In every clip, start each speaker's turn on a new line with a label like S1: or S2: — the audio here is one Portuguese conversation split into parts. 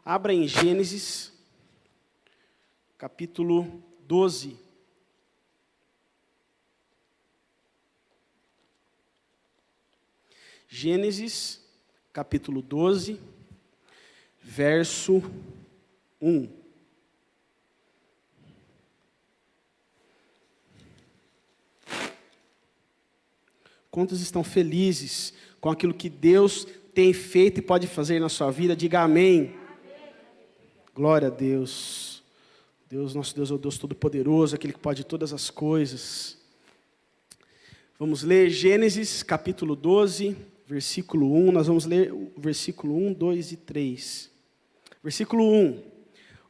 S1: Abra em Gênesis, capítulo 12. Gênesis, capítulo 12, verso 1. Quantos estão felizes com aquilo que Deus tem feito e pode fazer na sua vida? Diga amém. Glória a Deus. Deus, nosso Deus é o Deus Todo-Poderoso, aquele que pode todas as coisas. Vamos ler Gênesis, capítulo 12, versículo 1. Nós vamos ler o versículo 1, 2 e 3. Versículo 1.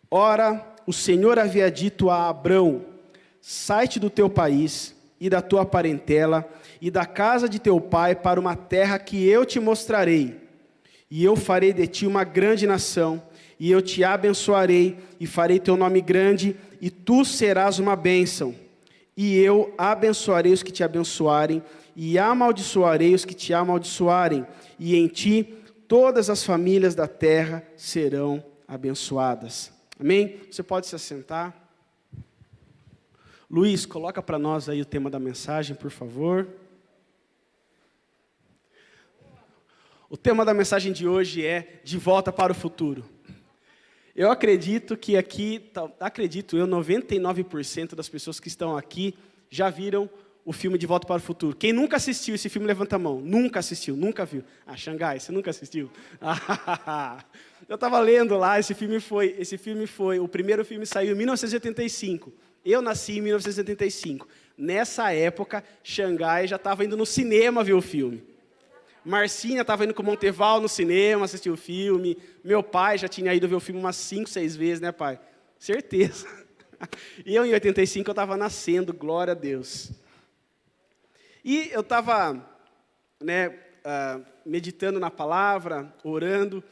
S1: Ora, o Senhor havia dito a Abrão: sai-te do teu país e da tua parentela e da casa de teu pai para uma terra que eu te mostrarei. E eu farei de ti uma grande nação, e eu te abençoarei, e farei teu nome grande, e tu serás uma bênção. E eu abençoarei os que te abençoarem, e amaldiçoarei os que te amaldiçoarem, e em ti todas as famílias da terra serão abençoadas. Amém? Você pode se assentar. Luiz, coloca para nós aí o tema da mensagem, por favor. O tema da mensagem de hoje é De Volta para o Futuro. Eu acredito que aqui, 99% das pessoas que estão aqui já viram o filme De Volta para o Futuro. Quem nunca assistiu esse filme, levanta a mão. Nunca assistiu, nunca viu. Ah, Xangai, você nunca assistiu? Eu estava lendo lá, esse filme foi, o primeiro filme saiu em 1985. Eu nasci em 1975. Nessa época, Xangai já estava indo no cinema ver o filme. Marcinha estava indo com o Monteval no cinema, assistir o filme. Meu pai já tinha ido ver o filme umas 5, 6 vezes, né, pai? Certeza. E eu, em 85, eu estava nascendo, glória a Deus. E eu estava meditando na palavra, orando,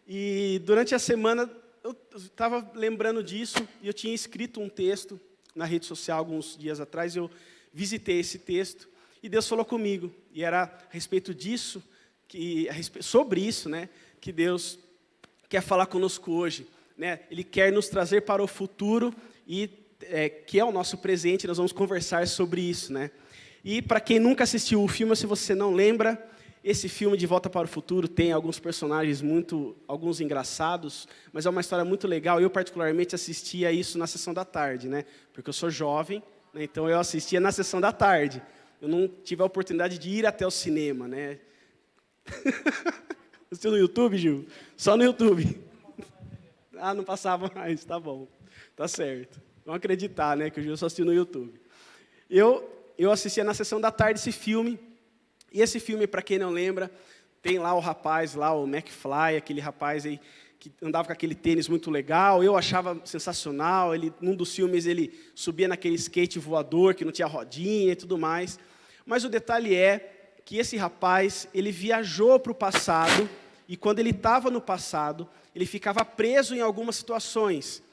S1: e durante a semana eu estava lembrando disso, e eu tinha escrito um texto na rede social alguns dias atrás. Eu visitei esse texto, e Deus falou comigo, e era a respeito disso, sobre isso, né, que Deus quer falar conosco hoje, né? Ele quer nos trazer para o futuro, e que é o nosso presente. Nós vamos conversar sobre isso, né? E para quem nunca assistiu o filme, se você não lembra, esse filme De Volta para o Futuro tem alguns personagens alguns engraçados, mas é uma história muito legal. Eu particularmente assistia isso na sessão da tarde, né? Porque eu sou jovem, né? Então eu assistia na sessão da tarde. Eu não tive a oportunidade de ir até o cinema, né? Assistiu no YouTube, Gil? Só no YouTube. Ah, não passava mais, tá bom. Tá certo. Vamos acreditar, né, que o Gil só assistiu no YouTube. Eu assistia na sessão da tarde esse filme. E esse filme, para quem não lembra, tem lá o rapaz, lá o McFly, aquele rapaz aí que andava com aquele tênis muito legal. Eu achava sensacional. Num dos filmes, ele subia naquele skate voador, que não tinha rodinha e tudo mais. Mas o detalhe é que esse rapaz, ele viajou para o passado, e quando ele estava no passado, ele ficava preso em algumas situações.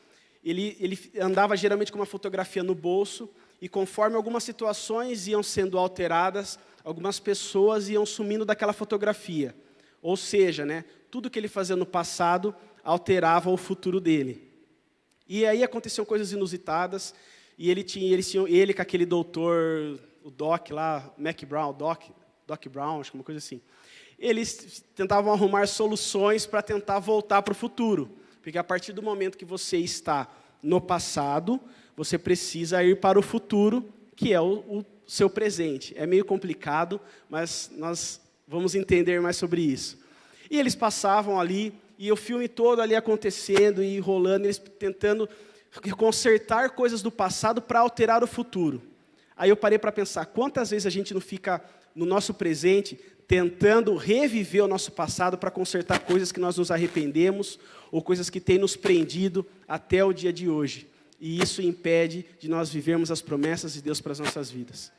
S1: Ele andava geralmente com uma fotografia no bolso, e conforme algumas situações iam sendo alteradas, algumas pessoas iam sumindo daquela fotografia. Ou seja, né, tudo que ele fazia no passado alterava o futuro dele. E aí aconteciam coisas inusitadas, e ele com aquele doutor, o Doc lá, Doc Brown, acho que uma coisa assim. Eles tentavam arrumar soluções para tentar voltar para o futuro. Porque a partir do momento que você está no passado, você precisa ir para o futuro, que é o seu presente. É meio complicado, mas nós vamos entender mais sobre isso. E eles passavam ali, e o filme todo ali acontecendo e rolando, eles tentando consertar coisas do passado para alterar o futuro. Aí eu parei para pensar, quantas vezes a gente não fica no nosso presente tentando reviver o nosso passado para consertar coisas que nós nos arrependemos ou coisas que têm nos prendido até o dia de hoje. E isso impede de nós vivermos as promessas de Deus para as nossas vidas.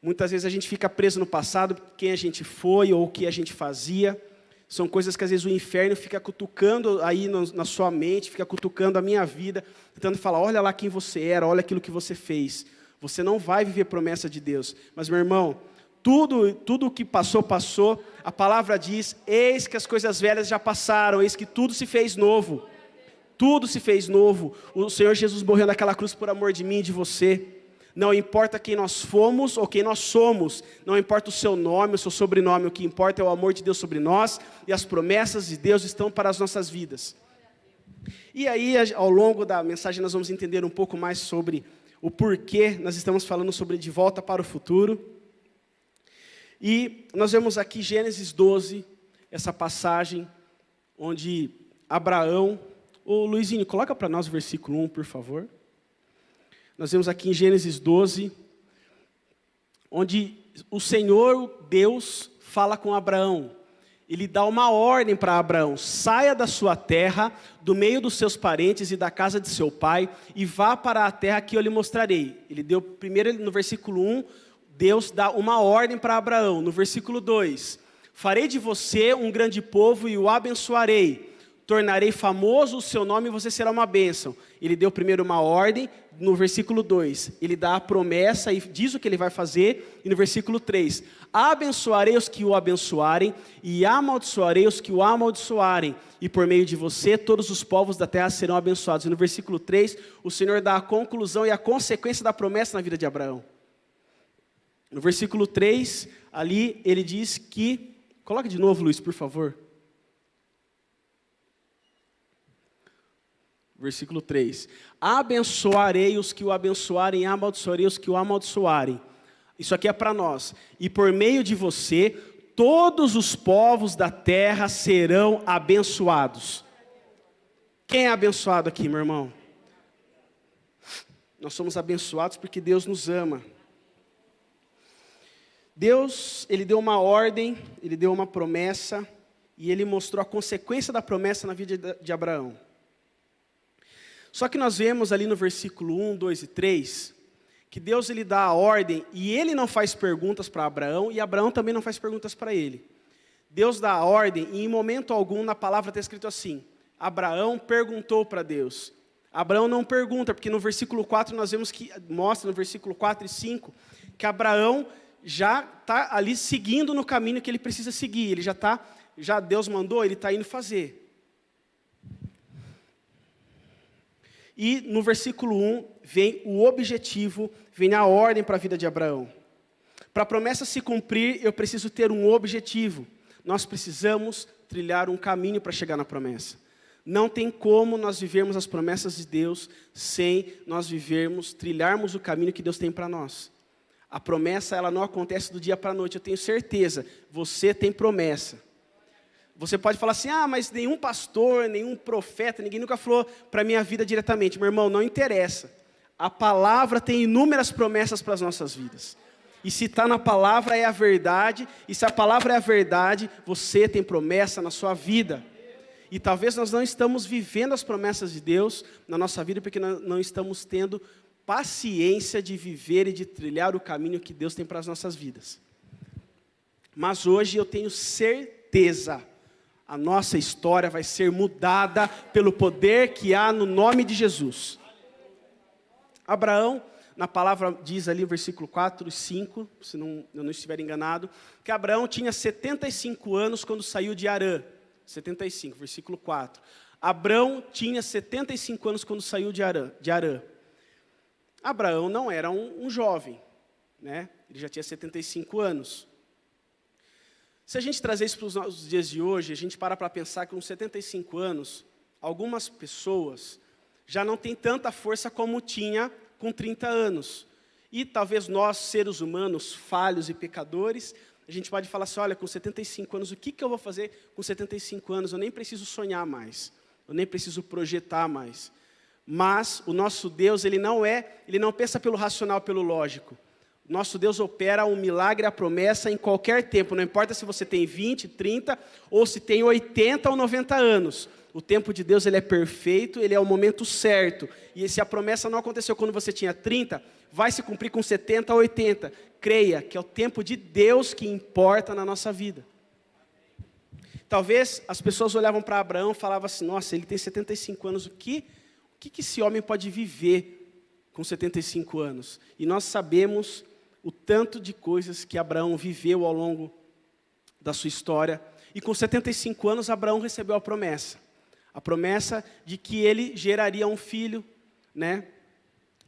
S1: Muitas vezes a gente fica preso no passado, quem a gente foi ou o que a gente fazia. São coisas que às vezes o inferno fica cutucando aí na sua mente, fica cutucando a minha vida, tentando falar, olha lá quem você era, olha aquilo que você fez. Você não vai viver promessa de Deus. Mas, meu irmão, tudo o que passou, passou. A palavra diz, eis que as coisas velhas já passaram, eis que tudo se fez novo. Tudo se fez novo. O Senhor Jesus morreu naquela cruz por amor de mim e de você. Não importa quem nós fomos ou quem nós somos, não importa o seu nome, o seu sobrenome, o que importa é o amor de Deus sobre nós, e as promessas de Deus estão para as nossas vidas. E aí, ao longo da mensagem, nós vamos entender um pouco mais sobre o porquê nós estamos falando sobre de volta para o futuro. E nós vemos aqui Gênesis 12, essa passagem, onde Abraão... Ô Luizinho, coloca para nós o versículo 1, por favor. Nós vemos aqui em Gênesis 12, onde o Senhor, Deus, fala com Abraão. Ele dá uma ordem para Abraão: saia da sua terra, do meio dos seus parentes e da casa de seu pai, e vá para a terra que eu lhe mostrarei. Ele deu, primeiro no versículo 1, Deus dá uma ordem para Abraão. No versículo 2, farei de você um grande povo e o abençoarei. Tornarei famoso o seu nome e você será uma bênção. Ele deu primeiro uma ordem, no versículo 2, ele dá a promessa e diz o que ele vai fazer, e no versículo 3, abençoarei os que o abençoarem, e amaldiçoarei os que o amaldiçoarem, e por meio de você todos os povos da terra serão abençoados. E no versículo 3, o Senhor dá a conclusão e a consequência da promessa na vida de Abraão. No versículo 3, ali ele diz que, coloque de novo, Luiz, por favor. Versículo 3, abençoarei os que o abençoarem, amaldiçoarei os que o amaldiçoarem. Isso aqui é para nós. E por meio de você, todos os povos da terra serão abençoados. Quem é abençoado aqui, meu irmão? Nós somos abençoados porque Deus nos ama. Deus, Ele deu uma ordem, Ele deu uma promessa, e Ele mostrou a consequência da promessa na vida de Abraão. Só que nós vemos ali no versículo 1, 2 e 3, que Deus ele dá a ordem, e Ele não faz perguntas para Abraão, e Abraão também não faz perguntas para Ele. Deus dá a ordem, e em momento algum na palavra está escrito assim, Abraão perguntou para Deus. Abraão não pergunta, porque no versículo 4 nós vemos que, mostra no versículo 4 e 5, que Abraão já está ali seguindo no caminho que ele precisa seguir, ele já Deus mandou, ele está indo fazer. E no versículo 1 vem o objetivo, vem a ordem para a vida de Abraão. Para a promessa se cumprir, eu preciso ter um objetivo. Nós precisamos trilhar um caminho para chegar na promessa. Não tem como nós vivermos as promessas de Deus sem nós trilharmos o caminho que Deus tem para nós. A promessa, ela não acontece do dia para a noite, eu tenho certeza. Você tem promessa. Você pode falar assim, mas nenhum pastor, nenhum profeta, ninguém nunca falou para a minha vida diretamente. Meu irmão, não interessa. A palavra tem inúmeras promessas para as nossas vidas. E se está na palavra é a verdade, e se a palavra é a verdade, você tem promessa na sua vida. E talvez nós não estamos vivendo as promessas de Deus na nossa vida, porque nós não estamos tendo paciência de viver e de trilhar o caminho que Deus tem para as nossas vidas. Mas hoje eu tenho certeza, a nossa história vai ser mudada pelo poder que há no nome de Jesus. Abraão, na palavra diz ali no versículo 4 e 5, se eu não estiver enganado, que Abraão tinha 75 anos quando saiu de Harã. 75, versículo 4. Abraão tinha 75 anos quando saiu de Harã. Abraão não era um jovem, né? Ele já tinha 75 anos. Se a gente trazer isso para os nossos dias de hoje, a gente para pensar que com 75 anos, algumas pessoas já não têm tanta força como tinha com 30 anos. E talvez nós, seres humanos, falhos e pecadores, a gente pode falar assim, olha, com 75 anos, o que eu vou fazer com 75 anos? Eu nem preciso sonhar mais, eu nem preciso projetar mais. Mas o nosso Deus, ele não pensa pelo racional, pelo lógico. Nosso Deus opera um milagre, a promessa em qualquer tempo, não importa se você tem 20, 30, ou se tem 80 ou 90 anos. O tempo de Deus ele é perfeito, ele é o momento certo. E se a promessa não aconteceu quando você tinha 30, vai se cumprir com 70 ou 80. Creia que é o tempo de Deus que importa na nossa vida. Talvez as pessoas olhavam para Abraão e falavam assim, nossa, ele tem 75 anos, o que esse homem pode viver com 75 anos? E nós sabemos o tanto de coisas que Abraão viveu ao longo da sua história. E com 75 anos, Abraão recebeu a promessa de que ele geraria um filho, né?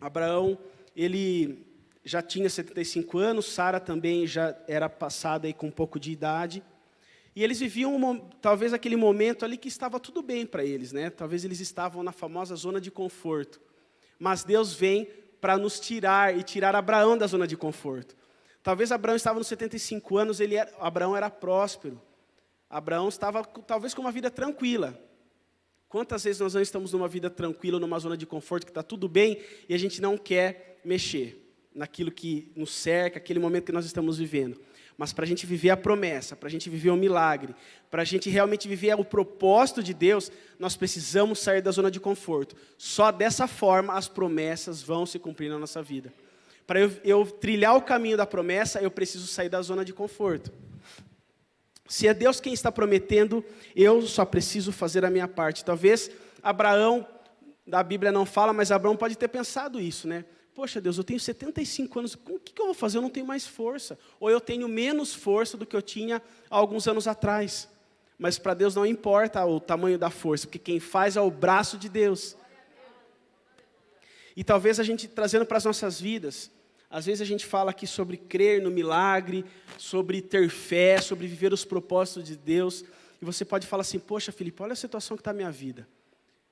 S1: Abraão, ele já tinha 75 anos, Sara também já era passada aí com um pouco de idade. E eles viviam, talvez, aquele momento ali que estava tudo bem para eles, né? Talvez eles estavam na famosa zona de conforto. Mas Deus vem para nos tirar e tirar Abraão da zona de conforto. Talvez Abraão estava nos 75 anos, Abraão era próspero. Abraão estava, talvez, com uma vida tranquila. Quantas vezes nós não estamos numa vida tranquila, numa zona de conforto, que está tudo bem, e a gente não quer mexer naquilo que nos cerca, aquele momento que nós estamos vivendo. Mas para a gente viver a promessa, para a gente viver o milagre, para a gente realmente viver o propósito de Deus, nós precisamos sair da zona de conforto. Só dessa forma as promessas vão se cumprir na nossa vida. Para eu trilhar o caminho da promessa, eu preciso sair da zona de conforto. Se é Deus quem está prometendo, eu só preciso fazer a minha parte. Talvez Abraão, da Bíblia não fala, mas Abraão pode ter pensado isso, né? Poxa, Deus, eu tenho 75 anos, o que eu vou fazer? Eu não tenho mais força. Ou eu tenho menos força do que eu tinha há alguns anos atrás. Mas para Deus não importa o tamanho da força, porque quem faz é o braço de Deus. E talvez a gente, trazendo para as nossas vidas, às vezes a gente fala aqui sobre crer no milagre, sobre ter fé, sobre viver os propósitos de Deus. E você pode falar assim, poxa, Felipe, olha a situação que está a minha vida.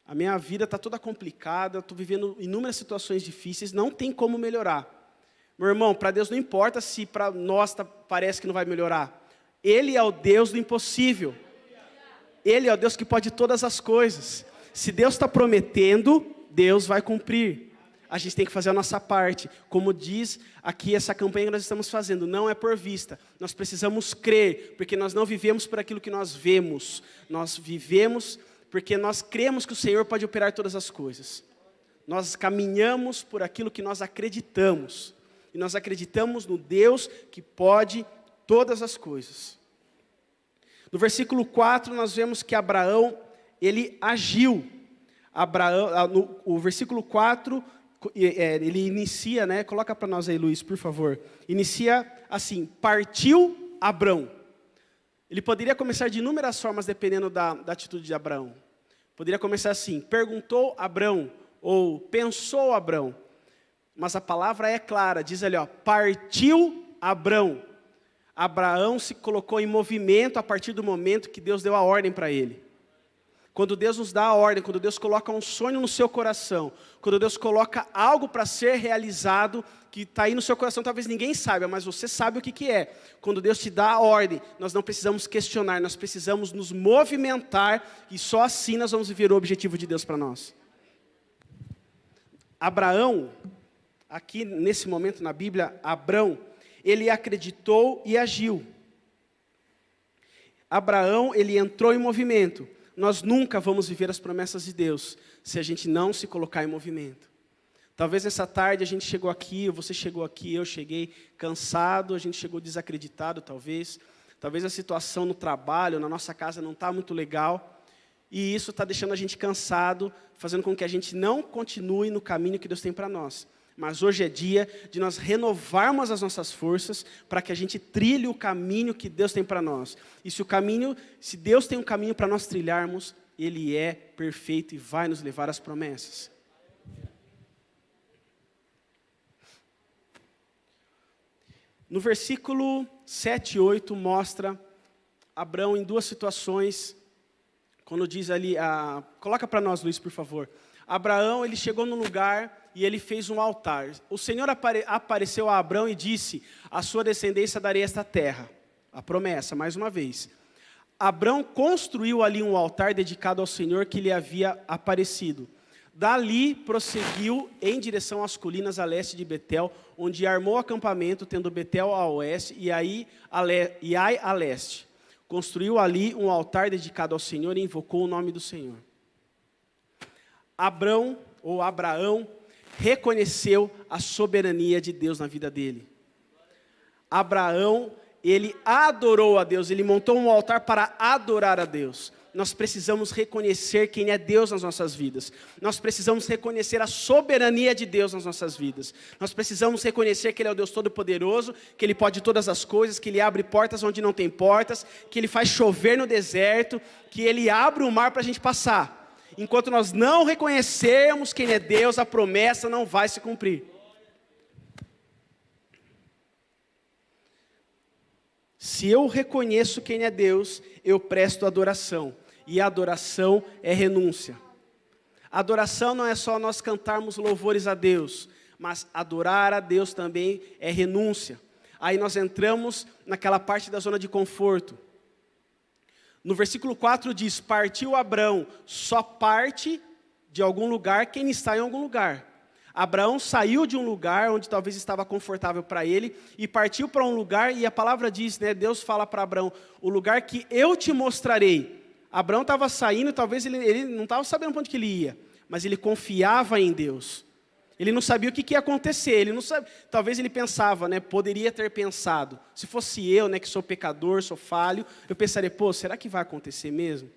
S1: A minha vida está toda complicada, estou vivendo inúmeras situações difíceis, não tem como melhorar. Meu irmão, para Deus não importa se para nós parece que não vai melhorar. Ele é o Deus do impossível. Ele é o Deus que pode todas as coisas. Se Deus está prometendo, Deus vai cumprir. A gente tem que fazer a nossa parte. Como diz aqui essa campanha que nós estamos fazendo, não é por vista. Nós precisamos crer, porque nós não vivemos por aquilo que nós vemos. Nós vivemos porque nós cremos que o Senhor pode operar todas as coisas. Nós caminhamos por aquilo que nós acreditamos. E nós acreditamos no Deus que pode todas as coisas. No versículo 4, nós vemos que Abraão, ele agiu. O versículo 4, ele inicia, né? Coloca para nós aí, Luiz, por favor. Inicia assim, partiu Abrão. Ele poderia começar de inúmeras formas, dependendo da atitude de Abraão. Poderia começar assim, perguntou Abrão, ou pensou Abrão. Mas a palavra é clara, diz ali, partiu Abrão. Abraão se colocou em movimento a partir do momento que Deus deu a ordem para ele. Quando Deus nos dá a ordem, quando Deus coloca um sonho no seu coração, quando Deus coloca algo para ser realizado, que está aí no seu coração, talvez ninguém saiba, mas você sabe o que é. Quando Deus te dá a ordem, nós não precisamos questionar, nós precisamos nos movimentar, e só assim nós vamos viver o objetivo de Deus para nós. Abraão, aqui nesse momento na Bíblia, Abrão, ele acreditou e agiu. Abraão, ele entrou em movimento. Nós nunca vamos viver as promessas de Deus se a gente não se colocar em movimento. Talvez nessa tarde a gente chegou aqui, você chegou aqui, eu cheguei cansado, a gente chegou desacreditado talvez. Talvez a situação no trabalho, na nossa casa não está muito legal. E isso está deixando a gente cansado, fazendo com que a gente não continue no caminho que Deus tem para nós. Mas hoje é dia de nós renovarmos as nossas forças para que a gente trilhe o caminho que Deus tem para nós. E se Deus tem um caminho para nós trilharmos, Ele é perfeito e vai nos levar às promessas. No versículo 7 e 8 mostra Abrão em duas situações, quando diz ali, coloca para nós, Luiz, por favor. Abraão, ele chegou num lugar e ele fez um altar. O Senhor apareceu a Abrão e disse, a sua descendência darei esta terra. A promessa, mais uma vez. Abrão construiu ali um altar dedicado ao Senhor que lhe havia aparecido. Dali prosseguiu em direção às colinas a leste de Betel, onde armou acampamento, tendo Betel a oeste e Ai a leste. Construiu ali um altar dedicado ao Senhor e invocou o nome do Senhor. Abraão reconheceu a soberania de Deus na vida dele. Abraão, ele adorou a Deus, ele montou um altar para adorar a Deus. Nós precisamos reconhecer quem é Deus nas nossas vidas. Nós precisamos reconhecer a soberania de Deus nas nossas vidas. Nós precisamos reconhecer que Ele é o Deus Todo-Poderoso, que Ele pode todas as coisas, que Ele abre portas onde não tem portas, que Ele faz chover no deserto, que Ele abre o mar para a gente passar. Enquanto nós não reconhecermos quem é Deus, a promessa não vai se cumprir. Se eu reconheço quem é Deus, eu presto adoração. E a adoração é renúncia. Adoração não é só nós cantarmos louvores a Deus, mas adorar a Deus também é renúncia. Aí nós entramos naquela parte da zona de conforto. No versículo 4 diz, partiu Abrão, só parte de algum lugar quem está em algum lugar. Abraão saiu de um lugar onde talvez estava confortável para ele e partiu para um lugar, e a palavra diz, né, Deus fala para Abraão, o lugar que eu te mostrarei. Abraão estava saindo, talvez ele não estava sabendo para onde que ele ia, mas ele confiava em Deus. Ele não sabia o que ia acontecer, ele não sabia, talvez ele pensava, né, poderia ter pensado, se fosse eu, né, que sou pecador, sou falho, eu pensaria, pô, será que vai acontecer mesmo?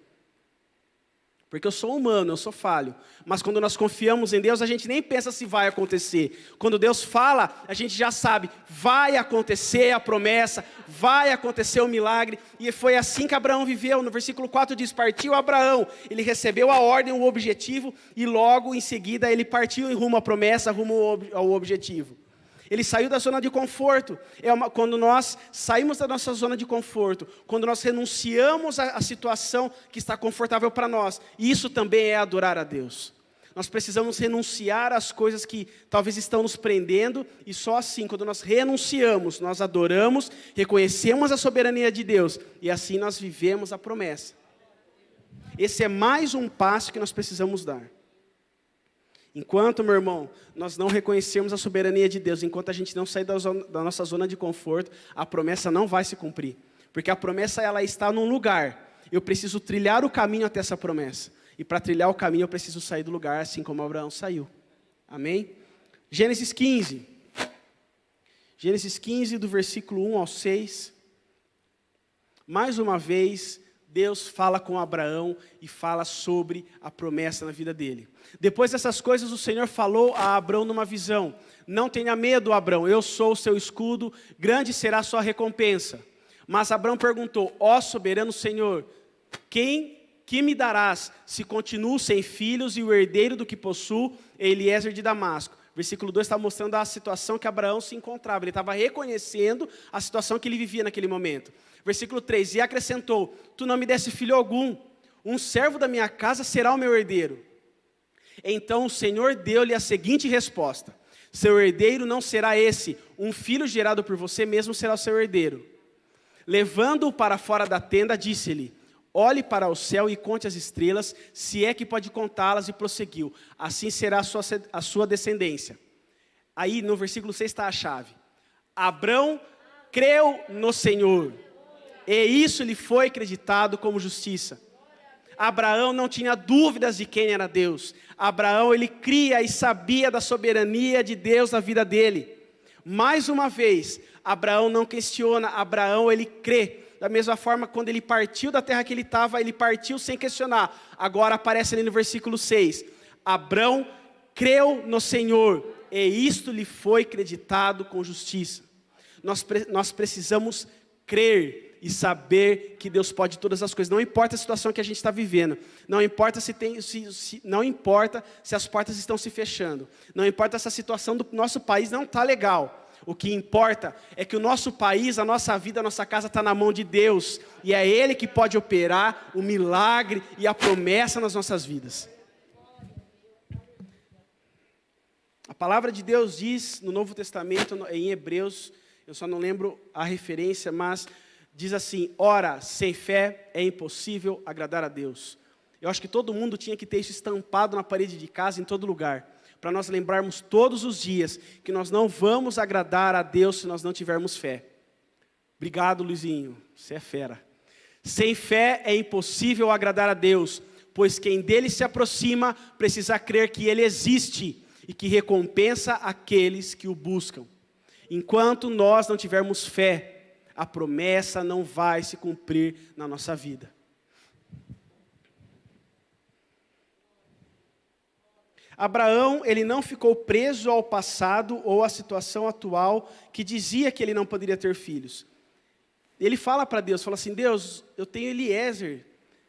S1: Porque eu sou humano, eu sou falho. Mas quando nós confiamos em Deus, a gente nem pensa se vai acontecer. Quando Deus fala, a gente já sabe, vai acontecer a promessa, vai acontecer o milagre. E foi assim que Abraão viveu. No versículo 4 diz, partiu Abraão. Ele recebeu a ordem, o objetivo, e logo em seguida ele partiu em rumo à promessa, rumo ao objetivo. Ele saiu da zona de conforto. Quando nós saímos da nossa zona de conforto, quando nós renunciamos à situação que está confortável para nós, isso também é adorar a Deus. Nós precisamos renunciar às coisas que talvez estão nos prendendo, e só assim, quando nós renunciamos, nós adoramos, reconhecemos a soberania de Deus, e assim nós vivemos a promessa. Esse é mais um passo que nós precisamos dar. Enquanto, meu irmão, nós não reconhecermos a soberania de Deus, enquanto a gente não sair da nossa zona de conforto, a promessa não vai se cumprir. Porque a promessa, ela está num lugar. Eu preciso trilhar o caminho até essa promessa. E para trilhar o caminho, eu preciso sair do lugar, assim como Abraão saiu. Amém? Gênesis 15. Gênesis 15, do versículo 1 ao 6. Mais uma vez, Deus fala com Abraão e fala sobre a promessa na vida dele. Depois dessas coisas, o Senhor falou a Abraão numa visão. Não tenha medo, Abraão, eu sou o seu escudo, grande será a sua recompensa. Mas Abraão perguntou, ó soberano Senhor, que me darás se continuo sem filhos e o herdeiro do que possuo é Eliezer de Damasco? Versículo 2 está mostrando a situação que Abraão se encontrava. Ele estava reconhecendo a situação que ele vivia naquele momento. Versículo 3, e acrescentou, tu não me deste filho algum, um servo da minha casa será o meu herdeiro. Então o Senhor deu-lhe a seguinte resposta, seu herdeiro não será esse, um filho gerado por você mesmo será o seu herdeiro. Levando-o para fora da tenda, disse-lhe, olhe para o céu e conte as estrelas, se é que pode contá-las, e prosseguiu, assim será a sua descendência. Aí no versículo 6 está a chave. Abrão creu no Senhor, e isso lhe foi acreditado como justiça. Abraão não tinha dúvidas de quem era Deus. Abraão, ele cria e sabia da soberania de Deus na vida dele. Mais uma vez, Abraão não questiona, Abraão ele crê. Da mesma forma, quando ele partiu da terra que ele estava, ele partiu sem questionar. Agora aparece ali no versículo 6. Abrão creu no Senhor, e isto lhe foi acreditado com justiça. Nós precisamos crer e saber que Deus pode todas as coisas. Não importa a situação que a gente está vivendo. Não importa não importa se as portas estão se fechando. Não importa se a situação do nosso país não está legal. O que importa é que o nosso país, a nossa vida, a nossa casa está na mão de Deus. E é Ele que pode operar o milagre e a promessa nas nossas vidas. A palavra de Deus diz no Novo Testamento, em Hebreus, eu só não lembro a referência, mas diz assim, ora, sem fé é impossível agradar a Deus. Eu acho que todo mundo tinha que ter isso estampado na parede de casa, em todo lugar, para nós lembrarmos todos os dias que nós não vamos agradar a Deus se nós não tivermos fé. Obrigado, Luizinho, você é fera. Sem fé é impossível agradar a Deus, pois quem dele se aproxima precisa crer que ele existe e que recompensa aqueles que o buscam. Enquanto nós não tivermos fé, a promessa não vai se cumprir na nossa vida. Abraão, ele não ficou preso ao passado ou à situação atual que dizia que ele não poderia ter filhos. Ele fala para Deus, fala assim, Deus, eu tenho Eliezer,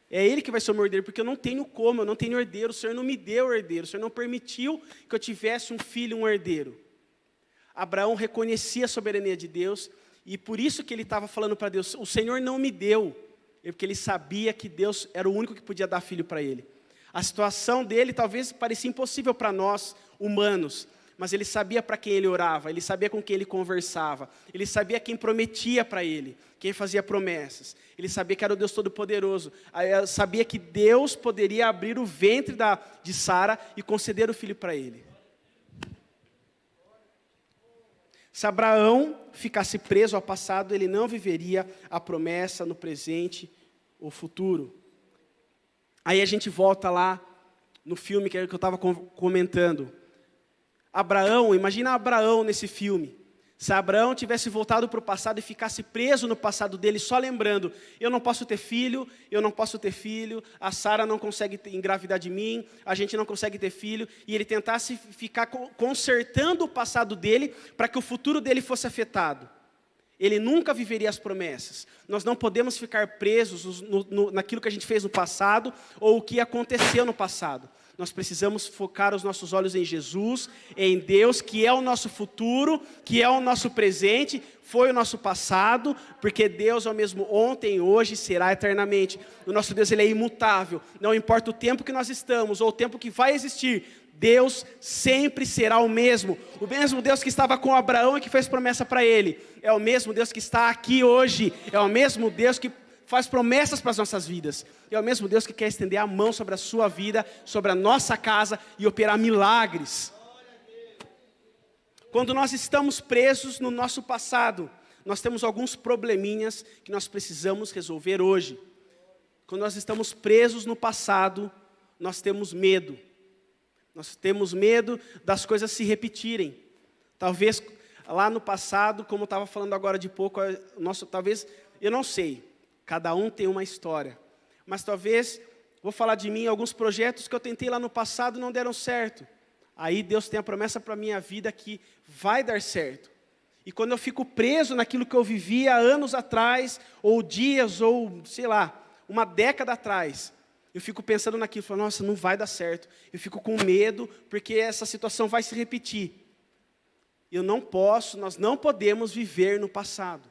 S1: é ele que vai ser o meu herdeiro, porque eu não tenho como, eu não tenho herdeiro, o Senhor não me deu herdeiro, o Senhor não permitiu que eu tivesse um filho, um herdeiro. Abraão reconhecia a soberania de Deus, e por isso que ele estava falando para Deus, o Senhor não me deu, porque ele sabia que Deus era o único que podia dar filho para ele. A situação dele talvez parecia impossível para nós, humanos, mas ele sabia para quem ele orava, ele sabia com quem ele conversava, ele sabia quem prometia para ele, quem fazia promessas, ele sabia que era o Deus Todo-Poderoso, sabia que Deus poderia abrir o ventre de Sara e conceder o filho para ele. Se Abraão ficasse preso ao passado, ele não viveria a promessa no presente ou futuro. Aí a gente volta lá no filme que eu estava comentando. Abraão, imagina Abraão nesse filme. Se Abraão tivesse voltado para o passado e ficasse preso no passado dele, só lembrando, eu não posso ter filho, a Sara não consegue engravidar de mim, a gente não consegue ter filho, e ele tentasse ficar consertando o passado dele, para que o futuro dele fosse afetado. Ele nunca viveria as promessas. Nós não podemos ficar presos naquilo que a gente fez no passado, ou o que aconteceu no passado. Nós precisamos focar os nossos olhos em Jesus, em Deus, que é o nosso futuro, que é o nosso presente, foi o nosso passado, porque Deus é o mesmo ontem, hoje e será eternamente. O nosso Deus, ele é imutável. Não importa o tempo que nós estamos, ou o tempo que vai existir, Deus sempre será o mesmo Deus que estava com Abraão e que fez promessa para ele, é o mesmo Deus que está aqui hoje, é o mesmo Deus que faz promessas para as nossas vidas, é o mesmo Deus que quer estender a mão sobre a sua vida, sobre a nossa casa e operar milagres. Quando nós estamos presos no nosso passado, nós temos alguns probleminhas que nós precisamos resolver hoje. Quando nós estamos presos no passado, nós temos medo. Nós temos medo das coisas se repetirem. Talvez lá no passado, como eu estava falando agora de pouco, talvez, eu não sei, cada um tem uma história. Mas talvez, vou falar de mim, alguns projetos que eu tentei lá no passado não deram certo. Aí Deus tem a promessa para a minha vida que vai dar certo. E quando eu fico preso naquilo que eu vivia anos atrás, ou dias, ou sei lá, uma década atrás, eu fico pensando naquilo, falo, nossa, não vai dar certo. Eu fico com medo, porque essa situação vai se repetir. Nós não podemos viver no passado.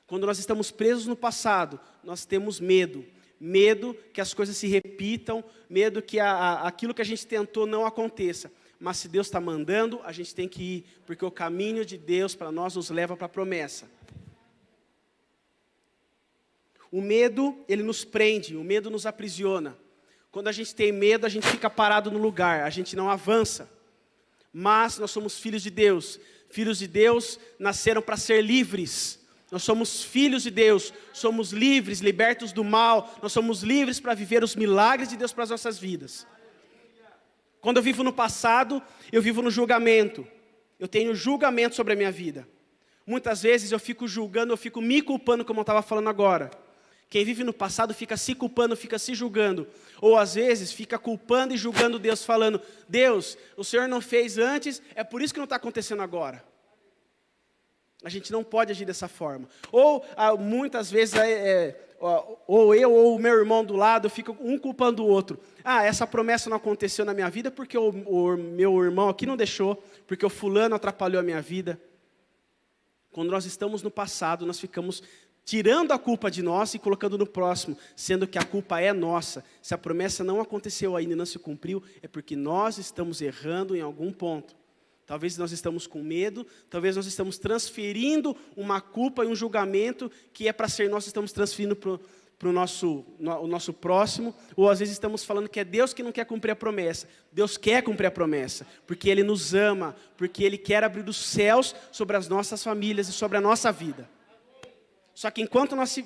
S1: Quando nós estamos presos no passado, nós temos medo. Medo que as coisas se repitam, medo que aquilo que a gente tentou não aconteça. Mas se Deus está mandando, a gente tem que ir, porque o caminho de Deus para nós nos leva para a promessa. O medo, ele nos prende, o medo nos aprisiona. Quando a gente tem medo, a gente fica parado no lugar, a gente não avança. Mas nós somos filhos de Deus. Filhos de Deus nasceram para ser livres. Nós somos filhos de Deus, somos livres, libertos do mal. Nós somos livres para viver os milagres de Deus para as nossas vidas. Quando eu vivo no passado, eu vivo no julgamento. Eu tenho julgamento sobre a minha vida. Muitas vezes eu fico julgando, eu fico me culpando, como eu estava falando agora. Quem vive no passado fica se culpando, fica se julgando. Ou às vezes fica culpando e julgando Deus, falando, Deus, o Senhor não fez antes, é por isso que não está acontecendo agora. A gente não pode agir dessa forma. Ou muitas vezes, ou eu ou o meu irmão do lado, fica um culpando o outro. Essa promessa não aconteceu na minha vida porque o meu irmão aqui não deixou, porque o fulano atrapalhou a minha vida. Quando nós estamos no passado, nós ficamos tirando a culpa de nós e colocando no próximo, sendo que a culpa é nossa. Se a promessa não aconteceu ainda e não se cumpriu, é porque nós estamos errando em algum ponto. Talvez nós estamos com medo, talvez nós estamos transferindo uma culpa e um julgamento que é para ser nós, estamos transferindo para o nosso próximo, ou às vezes estamos falando que é Deus que não quer cumprir a promessa. Deus quer cumprir a promessa, porque Ele nos ama, porque Ele quer abrir os céus sobre as nossas famílias e sobre a nossa vida. Só que enquanto nós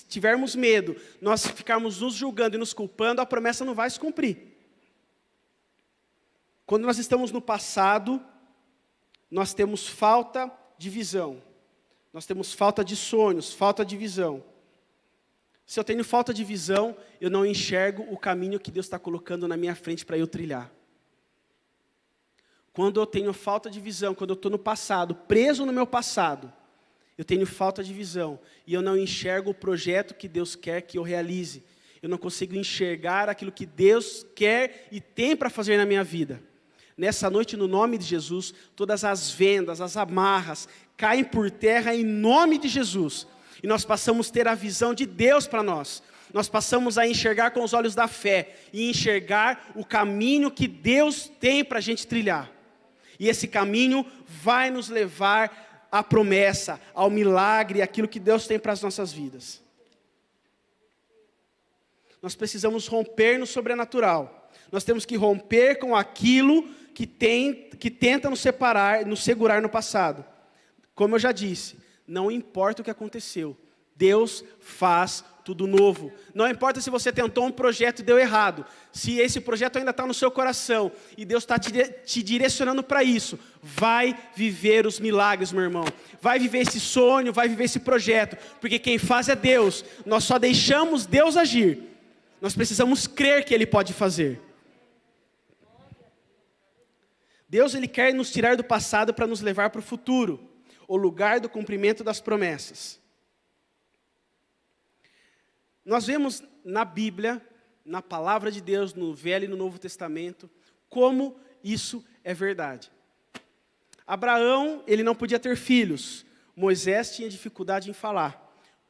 S1: tivermos medo, nós ficarmos nos julgando e nos culpando, a promessa não vai se cumprir. Quando nós estamos no passado, nós temos falta de visão. Nós temos falta de sonhos, falta de visão. Se eu tenho falta de visão, eu não enxergo o caminho que Deus está colocando na minha frente para eu trilhar. Quando eu tenho falta de visão, quando eu estou no passado, preso no meu passado, eu tenho falta de visão e eu não enxergo o projeto que Deus quer que eu realize. Eu não consigo enxergar aquilo que Deus quer e tem para fazer na minha vida. Nessa noite, no nome de Jesus, todas as vendas, as amarras, caem por terra em nome de Jesus. E nós passamos a ter a visão de Deus para nós. Nós passamos a enxergar com os olhos da fé e enxergar o caminho que Deus tem para a gente trilhar. E esse caminho vai nos levar à promessa, ao milagre, aquilo que Deus tem para as nossas vidas. Nós precisamos romper no sobrenatural. Nós temos que romper com aquilo que tenta nos separar, nos segurar no passado. Como eu já disse, não importa o que aconteceu, Deus faz tudo novo. Não importa se você tentou um projeto e deu errado, se esse projeto ainda está no seu coração e Deus está te direcionando para isso, vai viver os milagres, meu irmão. Vai viver esse sonho, vai viver esse projeto, porque quem faz é Deus. Nós só deixamos Deus agir. Nós precisamos crer que Ele pode fazer. Deus, Ele quer nos tirar do passado para nos levar para o futuro, o lugar do cumprimento das promessas. Nós vemos na Bíblia, na palavra de Deus, no Velho e no Novo Testamento, como isso é verdade. Abraão, ele não podia ter filhos. Moisés tinha dificuldade em falar.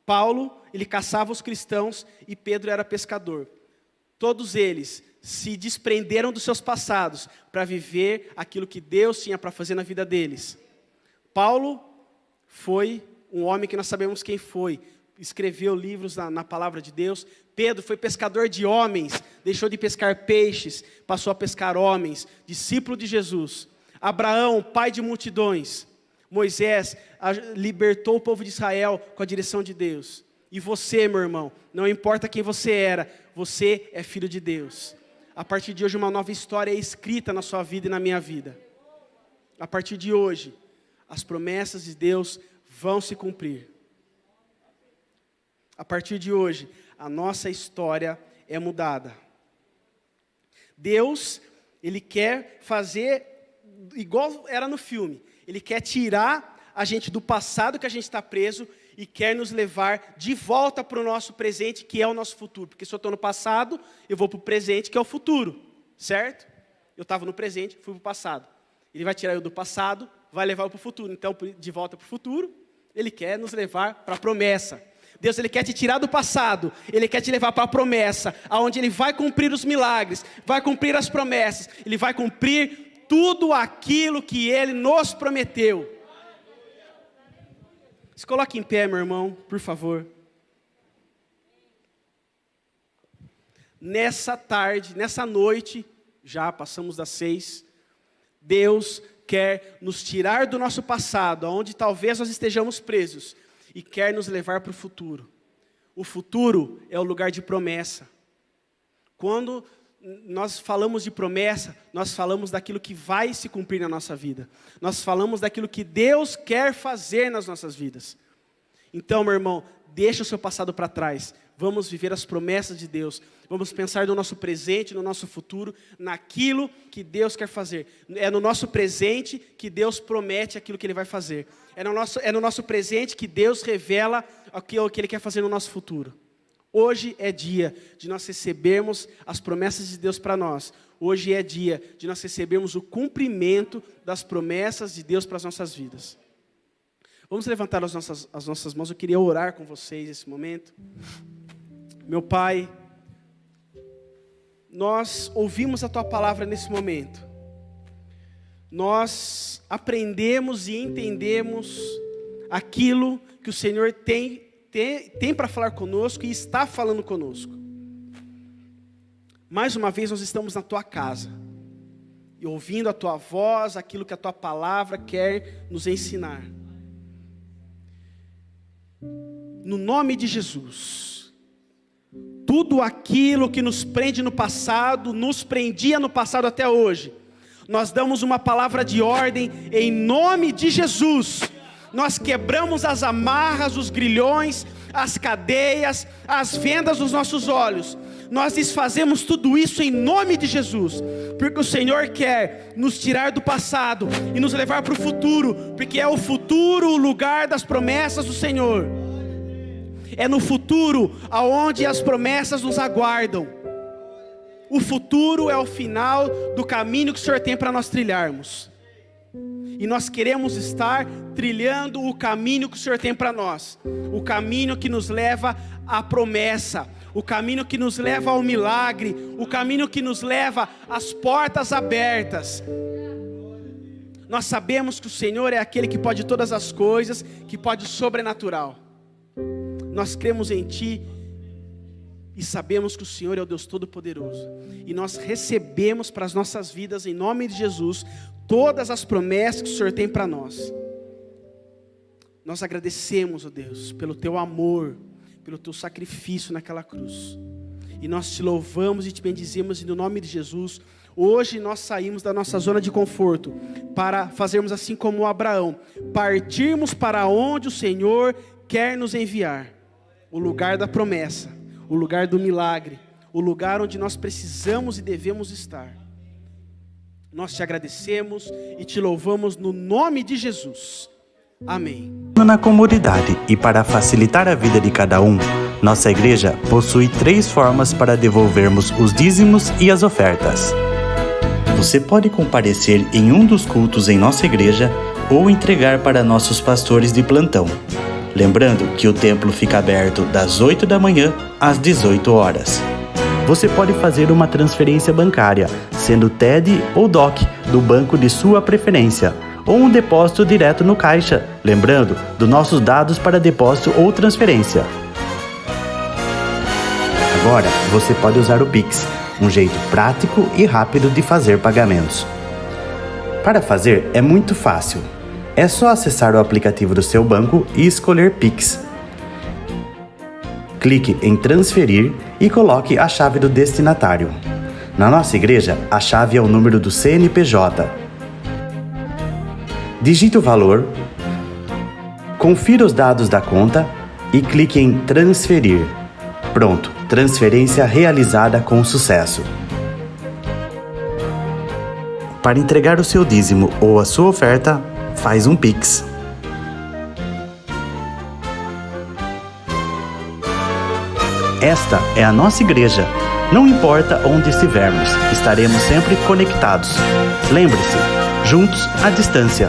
S1: Paulo, ele caçava os cristãos e Pedro era pescador. Todos eles se desprenderam dos seus passados para viver aquilo que Deus tinha para fazer na vida deles. Paulo foi um homem que nós sabemos quem foi. Escreveu livros na palavra de Deus. Pedro foi pescador de homens, deixou de pescar peixes, passou a pescar homens, discípulo de Jesus. Abraão, pai de multidões. Moisés libertou o povo de Israel com a direção de Deus. E você, meu irmão, não importa quem você era, você é filho de Deus. A partir de hoje, uma nova história é escrita na sua vida e na minha vida. A partir de hoje, as promessas de Deus vão se cumprir. A partir de hoje, a nossa história é mudada. Deus, Ele quer fazer igual era no filme. Ele quer tirar a gente do passado que a gente está preso e quer nos levar de volta para o nosso presente, que é o nosso futuro. Porque se eu estou no passado, eu vou para o presente, que é o futuro. Certo? Eu estava no presente, fui para o passado. Ele vai tirar eu do passado, vai levar eu para o futuro. Então, de volta para o futuro, Ele quer nos levar para a promessa. Deus, Ele quer te tirar do passado, Ele quer te levar para a promessa, onde Ele vai cumprir os milagres, vai cumprir as promessas, Ele vai cumprir tudo aquilo que Ele nos prometeu. Se coloque em pé, meu irmão, por favor. Nessa tarde, nessa noite, já passamos das 6, Deus quer nos tirar do nosso passado, onde talvez nós estejamos presos, e quer nos levar para o futuro. O futuro é o lugar de promessa. Quando nós falamos de promessa, nós falamos daquilo que vai se cumprir na nossa vida. Nós falamos daquilo que Deus quer fazer nas nossas vidas. Então, meu irmão, deixa o seu passado para trás. Vamos viver as promessas de Deus. Vamos pensar no nosso presente, no nosso futuro, naquilo que Deus quer fazer. É no nosso presente que Deus promete aquilo que Ele vai fazer. É no nosso presente que Deus revela aquilo que Ele quer fazer no nosso futuro. Hoje é dia de nós recebermos as promessas de Deus para nós. Hoje é dia de nós recebermos o cumprimento das promessas de Deus para as nossas vidas. Vamos levantar as nossas mãos. Eu queria orar com vocês nesse momento. Meu Pai, nós ouvimos a Tua palavra nesse momento. Nós aprendemos e entendemos aquilo que o Senhor tem para falar conosco e está falando conosco. Mais uma vez nós estamos na Tua casa, e ouvindo a Tua voz, aquilo que a Tua palavra quer nos ensinar. No nome de Jesus, tudo aquilo que nos prende no passado, nos prendia no passado até hoje, nós damos uma palavra de ordem em nome de Jesus. nós quebramos as amarras, os grilhões, as cadeias, as vendas dos nossos olhos. Nós desfazemos tudo isso em nome de Jesus, porque o Senhor quer nos tirar do passado e nos levar para o futuro, porque é o futuro o lugar das promessas do Senhor. É no futuro aonde as promessas nos aguardam. O futuro é o final do caminho que o Senhor tem para nós trilharmos. E nós queremos estar trilhando o caminho que o Senhor tem para nós. O caminho que nos leva à promessa. O caminho que nos leva ao milagre. O caminho que nos leva às portas abertas. Nós sabemos que o Senhor é aquele que pode todas as coisas, que pode o sobrenatural. Nós cremos em Ti e sabemos que o Senhor é o Deus Todo-Poderoso. E nós recebemos para as nossas vidas, em nome de Jesus, todas as promessas que o Senhor tem para nós. Nós agradecemos, ó Deus, pelo Teu amor, pelo Teu sacrifício naquela cruz. E nós Te louvamos e Te bendizemos, e no nome de Jesus, hoje nós saímos da nossa zona de conforto, para fazermos assim como Abraão, partirmos para onde o Senhor quer nos enviar. O lugar da promessa, o lugar do milagre, o lugar onde nós precisamos e devemos estar. Nós Te agradecemos e Te louvamos no nome de Jesus. Amém.
S2: Na comunidade e para facilitar a vida de cada um, nossa igreja possui 3 formas para devolvermos os dízimos e as ofertas. Você pode comparecer em um dos cultos em nossa igreja ou entregar para nossos pastores de plantão. Lembrando que o templo fica aberto das 8 da manhã às 18 horas. Você pode fazer uma transferência bancária, sendo TED ou DOC, do banco de sua preferência, ou um depósito direto no caixa, lembrando dos nossos dados para depósito ou transferência. Agora, você pode usar o Pix, um jeito prático e rápido de fazer pagamentos. Para fazer é muito fácil. É só acessar o aplicativo do seu banco e escolher Pix. Clique em transferir e coloque a chave do destinatário. Na nossa igreja, a chave é o número do CNPJ. Digite o valor, confira os dados da conta e clique em transferir. Pronto, transferência realizada com sucesso. Para entregar o seu dízimo ou a sua oferta, faz um Pix. Esta é a nossa igreja. Não importa onde estivermos, estaremos sempre conectados. Lembre-se, juntos à distância.